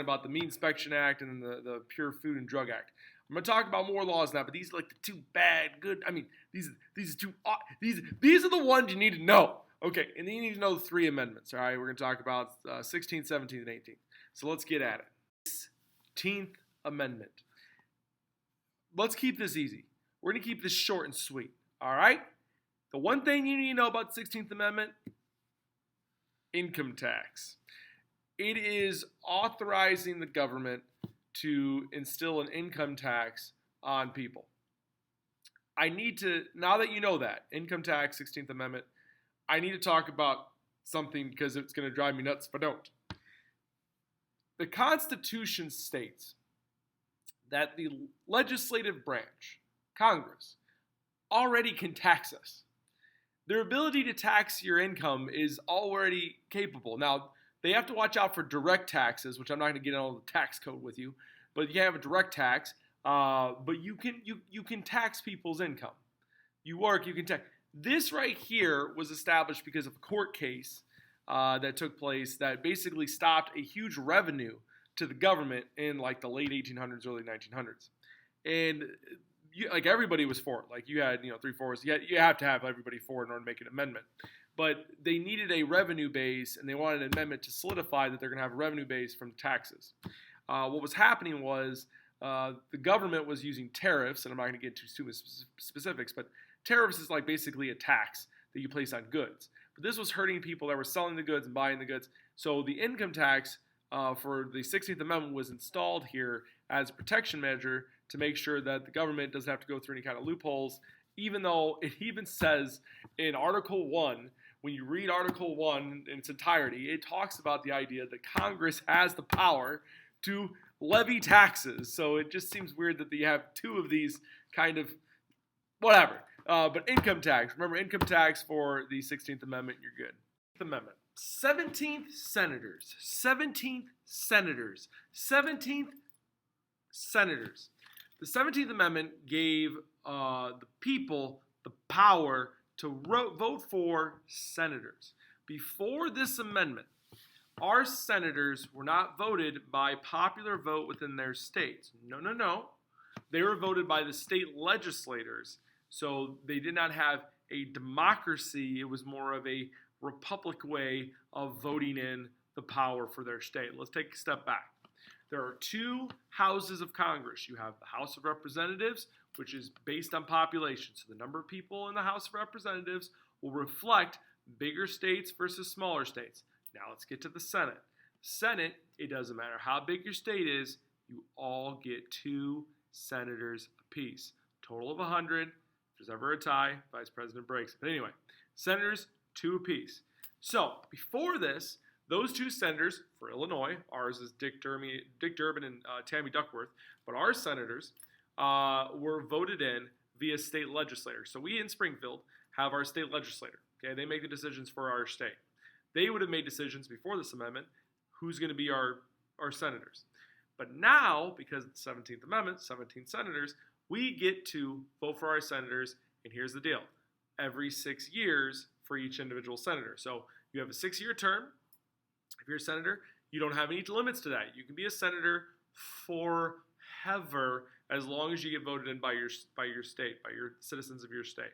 about the Meat Inspection Act and the Pure Food and Drug Act. I'm going to talk about more laws now, but these are like the two bad, good. I mean, these are the ones you need to know. Okay, and then you need to know the three amendments. All right, we're going to talk about 16th, 17th, and 18th. So let's get at it. 16th Amendment. Let's keep this easy. We're going to keep this short and sweet. All right? The one thing you need to know about the 16th Amendment, income tax. It is authorizing the government to instill an income tax on people. I need to, now that you know that, income tax, 16th Amendment, I need to talk about something because it's going to drive me nuts if I don't. The Constitution states that the legislative branch, Congress, already can tax us. Their ability to tax your income is already capable. Now, they have to watch out for direct taxes, which I'm not going to get into the tax code with you, but you have a direct tax, but you can tax people's income. You work, you can tax. This right here was established because of a court case that took place that basically stopped a huge revenue to the government in like the late 1800s, early 1900s. And like everybody was for it. Like you had, 3/4. You have to have everybody for it in order to make an amendment. But they needed a revenue base, and they wanted an amendment to solidify that they're going to have a revenue base from taxes. What was happening was the government was using tariffs, and I'm not going to get into too specifics, but tariffs is like basically a tax that you place on goods. But this was hurting people that were selling the goods and buying the goods. So the income tax for the 16th Amendment was installed here as a protection measure to make sure that the government doesn't have to go through any kind of loopholes, even though it even says in Article 1, when you read Article 1 in its entirety, it talks about the idea that Congress has the power to levy taxes. So it just seems weird that you have two of these kind of whatever. But income tax, remember income tax for the 16th Amendment, you're good. 16th Amendment. 17th senators. 17th senators. 17th senators. The 17th Amendment gave the people the power to vote for senators. Before this amendment, our senators were not voted by popular vote within their states. No. They were voted by the state legislators. So they did not have a democracy. It was more of a republic way of voting in the power for their state. Let's take a step back. There are two houses of Congress. You have the House of Representatives, which is based on population. So the number of people in the House of Representatives will reflect bigger states versus smaller states. Now let's get to the Senate. Senate, it doesn't matter how big your state is, you all get 2 senators apiece. Total of 100. If there's ever a tie, Vice President breaks it. But anyway, senators, 2 apiece. So before this, those 2 senators for Illinois, ours is Dick Durbin and Tammy Duckworth, but our senators were voted in via state legislators. So we in Springfield have our state legislator. Okay, they make the decisions for our state. They would have made decisions before this amendment who's going to be our senators. But now, because of the 17th Amendment, 17 senators, we get to vote for our senators, and here's the deal. Every 6 years for each individual senator. So you have a 6-year term. If you're a senator, you don't have any limits to that. You can be a senator forever as long as you get voted in by your state, by your citizens of your state.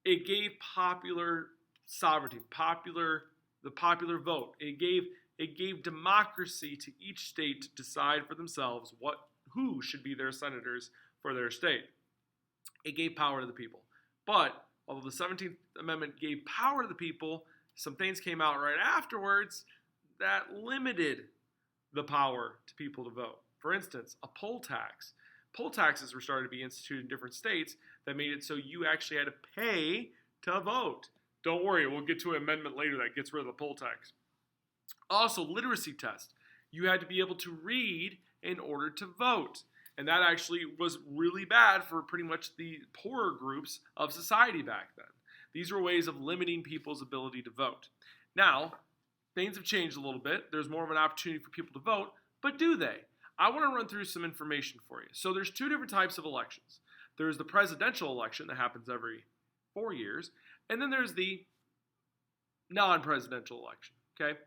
It gave popular sovereignty, the popular vote. It gave democracy to each state to decide for themselves who should be their senators for their state. It gave power to the people. But although the 17th Amendment gave power to the people, some things came out right afterwards that limited the power to people to vote. For instance, a poll tax. Poll taxes were started to be instituted in different states that made it so you actually had to pay to vote. Don't worry, we'll get to an amendment later that gets rid of the poll tax. Also, literacy test. You had to be able to read in order to vote. And that actually was really bad for pretty much the poorer groups of society back then. These were ways of limiting people's ability to vote. Now, things have changed a little bit. There's more of an opportunity for people to vote, but do they? I want to run through some information for you. So there's 2 different types of elections. There's the presidential election that happens every 4 years, and then there's the non-presidential election, okay?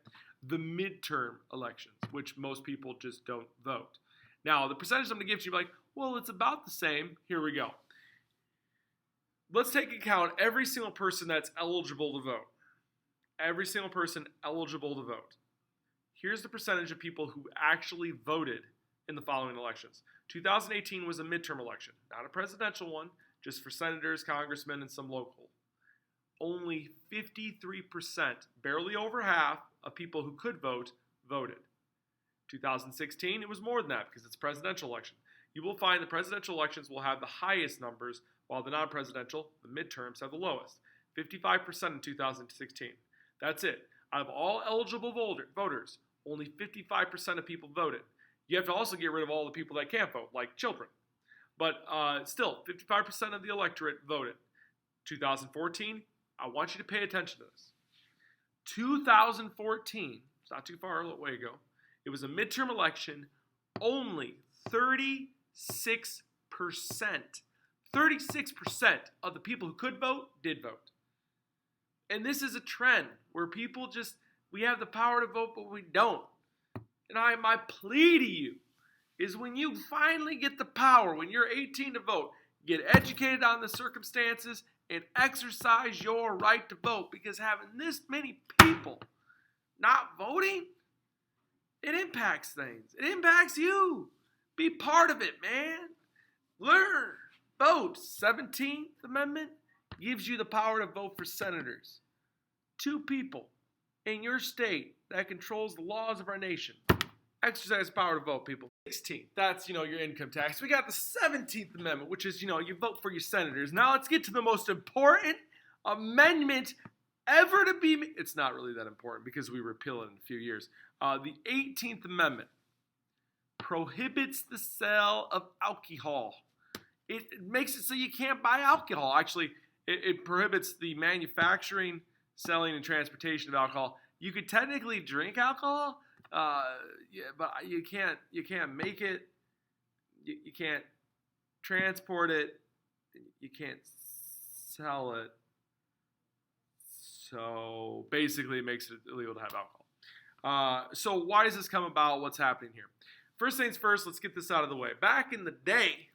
the midterm elections, which most people just don't vote. Now, the percentage I'm going to give to you, like, well, it's about the same. Here we go. Let's take account every single person that's eligible to vote. Every single person eligible to vote. Here's the percentage of people who actually voted in the following elections. 2018 was a midterm election, not a presidential one, just for senators, congressmen, and some local. Only 53%, barely over half, of people who could vote, voted. 2016, it was more than that because it's a presidential election. You will find the presidential elections will have the highest numbers, while the non-presidential, the midterms, have the lowest. 55% in 2016. That's it. Out of all eligible voters, only 55% of people voted. You have to also get rid of all the people that can't vote, like children. But still, 55% of the electorate voted. 2014, I want you to pay attention to this. 2014, it's not too far away ago, it was a midterm election, only 36%. 36% of the people who could vote did vote. And this is a trend where people just, we have the power to vote, but we don't. And my plea to you is when you finally get the power, when you're 18 to vote, get educated on the circumstances and exercise your right to vote, because having this many people not voting, it impacts things. It impacts you. Be part of it, man. Learn. Vote. 17th Amendment gives you the power to vote for senators. 2 people in your state that controls the laws of our nation. Exercise power to vote, people. 16th, that's, your income tax. We got the 17th Amendment, which is, you vote for your senators. Now let's get to the most important amendment ever to be made. It's not really that important because we repeal it in a few years. The 18th Amendment prohibits the sale of alcohol. It makes it so you can't buy alcohol. Actually, it prohibits the manufacturing, selling, and transportation of alcohol. You could technically drink alcohol, but you can't make it. You can't transport it. You can't sell it. So basically, it makes it illegal to have alcohol. So why does this come about? What's happening here? First things first, let's get this out of the way. Back in the day,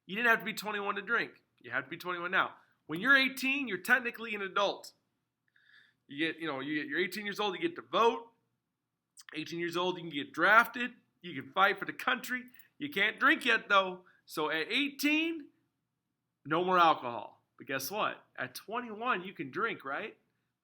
you didn't have to be 21 to drink. You have to be 21 now. When you're 18, you're technically an adult. You're 18 years old, you get to vote. 18 years old, you can get drafted. You can fight for the country. You can't drink yet, though. So at 18, no more alcohol. But guess what? At 21, you can drink, right?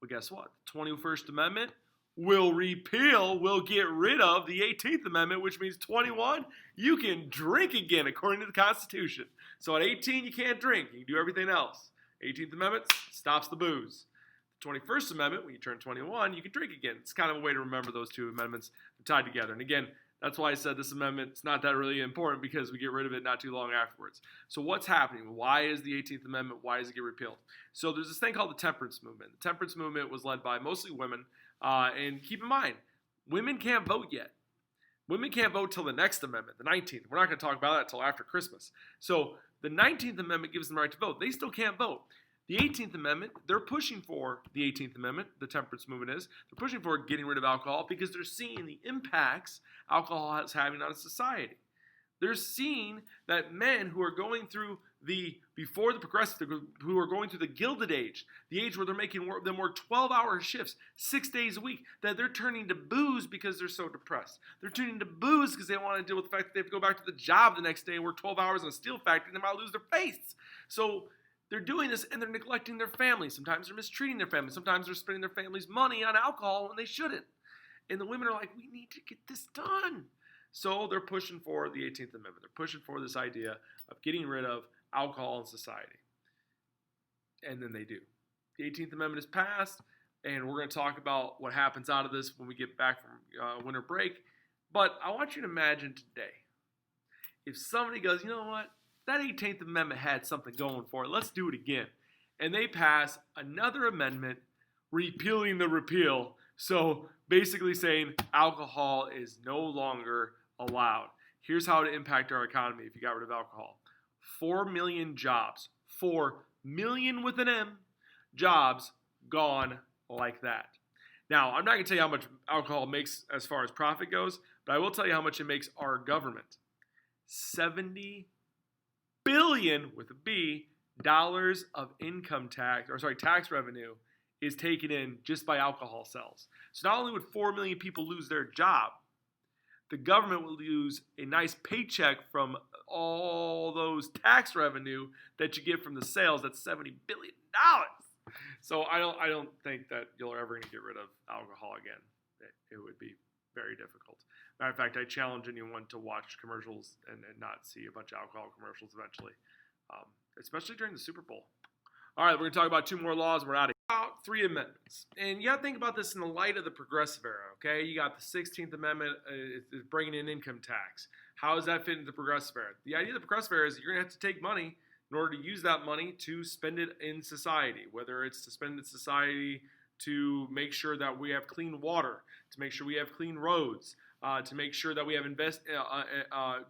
But guess what? The 21st Amendment will get rid of the 18th Amendment, which means 21, you can drink again according to the Constitution. So at 18, you can't drink. You can do everything else. 18th Amendment stops the booze. The 21st Amendment, when you turn 21, you can drink again. It's kind of a way to remember those two amendments tied together. And again, that's why I said this amendment is not that really important, because we get rid of it not too long afterwards. So what's happening? Why is the 18th Amendment, why does it get repealed? So there's this thing called the temperance movement. The temperance movement was led by mostly women. And keep in mind, women can't vote yet. Women can't vote till the next amendment, the 19th. We're not going to talk about that until after Christmas. So the 19th Amendment gives them the right to vote. They still can't vote. The 18th Amendment, they're pushing for the 18th Amendment, the temperance movement is. They're pushing for getting rid of alcohol because they're seeing the impacts alcohol is having on society. They're seeing that men who are going through before the progressive, who are going through the Gilded Age, the age where they're making them work 12-hour shifts, 6 days a week, that they're turning to booze because they're so depressed. They're turning to booze because they want to deal with the fact that they have to go back to the job the next day and work 12 hours in a steel factory and they might lose their face. So they're doing this and they're neglecting their family. Sometimes they're mistreating their family. Sometimes they're spending their family's money on alcohol when they shouldn't. And the women are like, we need to get this done. So they're pushing for the 18th Amendment. They're pushing for this idea of getting rid of alcohol in society. And then they do. The 18th Amendment is passed, and we're going to talk about what happens out of this when we get back from winter break. But I want you to imagine today, if somebody goes, you know what, that 18th Amendment had something going for it. Let's do it again. And they pass another amendment repealing the repeal. So basically saying alcohol is no longer allowed. Here's how it impact our economy if you got rid of alcohol. 4 million jobs, 4 million with an M, jobs gone like that. Now, I'm not going to tell you how much alcohol makes as far as profit goes, but I will tell you how much it makes our government. 70 billion with a B dollars of income tax, or sorry, tax revenue is taken in just by alcohol sales. So not only would 4 million people lose their job, the government will lose a nice paycheck from all those tax revenue that you get from the sales. That's $70 billion. So I don't think that you're ever going to get rid of alcohol again. It would be very difficult. Matter of fact, I challenge anyone to watch commercials and not see a bunch of alcohol commercials eventually, especially during the Super Bowl. All right, we're going to talk about 2 more laws. We're out of about 3 amendments. And you got to think about this in the light of the Progressive Era, okay? You got the 16th Amendment is bringing in income tax. How does that fit into the Progressive Era? The idea of the Progressive Era is you're going to have to take money in order to use that money to spend it in society, whether it's to spend it in society to make sure that we have clean water, to make sure we have clean roads, to make sure that we have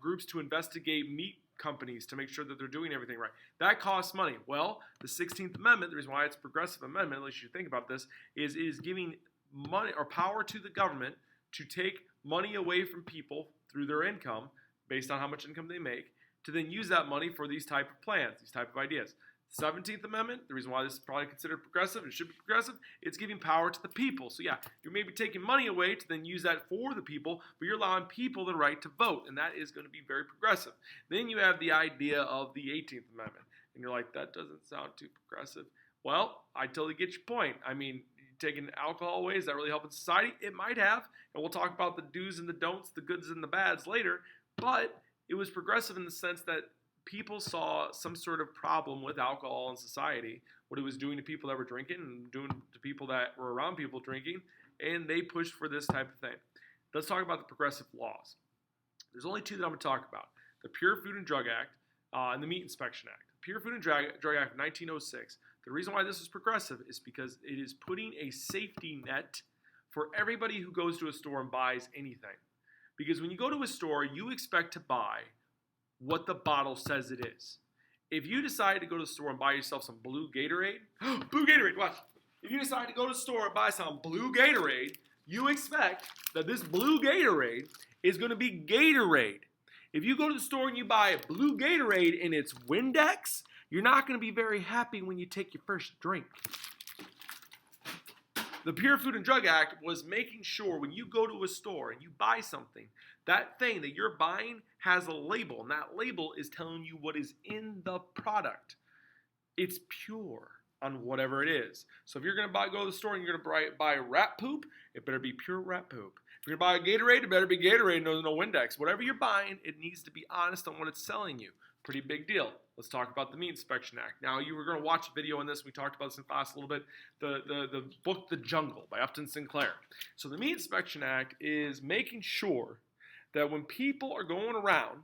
groups to investigate meat companies to make sure that they're doing everything right. That costs money. Well, the 16th Amendment, the reason why it's a progressive amendment, at least you think about this, is giving money or power to the government to take money away from people through their income, based on how much income they make, to then use that money for these type of plans, these type of ideas. 17th Amendment, the reason why this is probably considered progressive, it should be progressive, it's giving power to the people. So yeah, you're maybe taking money away to then use that for the people, but you're allowing people the right to vote, and that is going to be very progressive. Then you have the idea of the 18th Amendment, and you're like, that doesn't sound too progressive. Well, I totally get your point. I mean, taking alcohol away, is that really helping society? It might have, and we'll talk about the do's and the don'ts, the goods and the bads later, but it was progressive in the sense that people saw some sort of problem with alcohol in society, what it was doing to people that were drinking and doing to people that were around people drinking, and they pushed for this type of thing. Let's talk about the progressive laws. There's only 2 that I'm going to talk about. The Pure Food and Drug Act and the Meat Inspection Act. The Pure Food and Drug Act of 1906. The reason why this is progressive is because it is putting a safety net for everybody who goes to a store and buys anything. Because when you go to a store, you expect to buy what the bottle says it is. If you decide to go to the store and buy yourself some blue Gatorade, blue Gatorade, watch. If you decide to go to the store and buy some blue Gatorade, you expect that this blue Gatorade is going to be Gatorade. If you go to the store and you buy a blue Gatorade and it's Windex, you're not going to be very happy when you take your first drink. The Pure Food and Drug Act was making sure when you go to a store and you buy something, that thing that you're buying has a label, and that label is telling you what is in the product. It's pure on whatever it is. So if you're going to go to the store and you're going to buy rat poop, it better be pure rat poop. If you're going to buy a Gatorade, it better be Gatorade, no Windex. Whatever you're buying, it needs to be honest on what it's selling you. Pretty big deal. Let's talk about the Meat Inspection Act. Now, you were going to watch a video on this. We talked about this in class a little bit. The book The Jungle by Upton Sinclair. So the Meat Inspection Act is making sure that when people are going around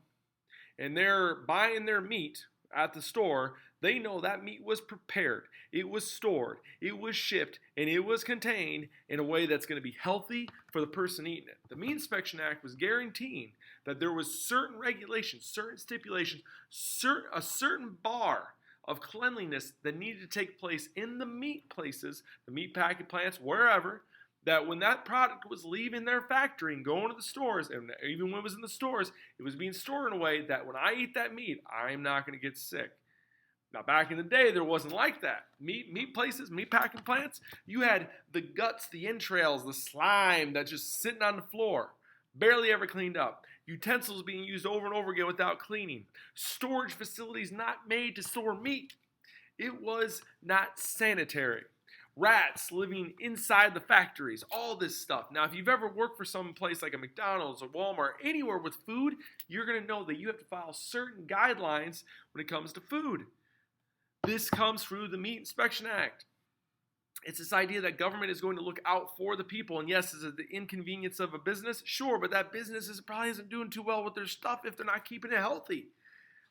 and they're buying their meat at the store, they know that meat was prepared, it was stored, it was shipped, and it was contained in a way that's going to be healthy for the person eating it. The Meat Inspection Act was guaranteeing that there was certain regulations, certain stipulations, a certain bar of cleanliness that needed to take place in the meat places, the meat packing plants, wherever, that when that product was leaving their factory and going to the stores, and even when it was in the stores, it was being stored in a way that when I eat that meat, I'm not going to get sick. Now, back in the day, there wasn't like that. Meat places, meat packing plants, you had the guts, the entrails, the slime that's just sitting on the floor, barely ever cleaned up. Utensils being used over and over again without cleaning. Storage facilities not made to store meat. It was not sanitary. Rats living inside the factories, all this stuff. Now, if you've ever worked for some place like a McDonald's or Walmart, anywhere with food, you're going to know that you have to follow certain guidelines when it comes to food. This comes through the Meat Inspection Act. It's this idea that government is going to look out for the people. And yes, is it the inconvenience of a business? Sure, but that business probably isn't doing too well with their stuff if they're not keeping it healthy.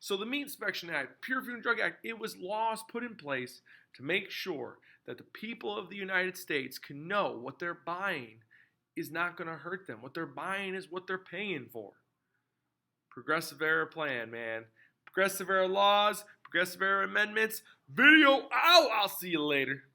So the Meat Inspection Act, Pure Food and Drug Act, it was laws put in place to make sure that the people of the United States can know what they're buying is not going to hurt them. What they're buying is what they're paying for. Progressive era plan, man. Progressive era laws, progressive era amendments. Video out. I'll see you later.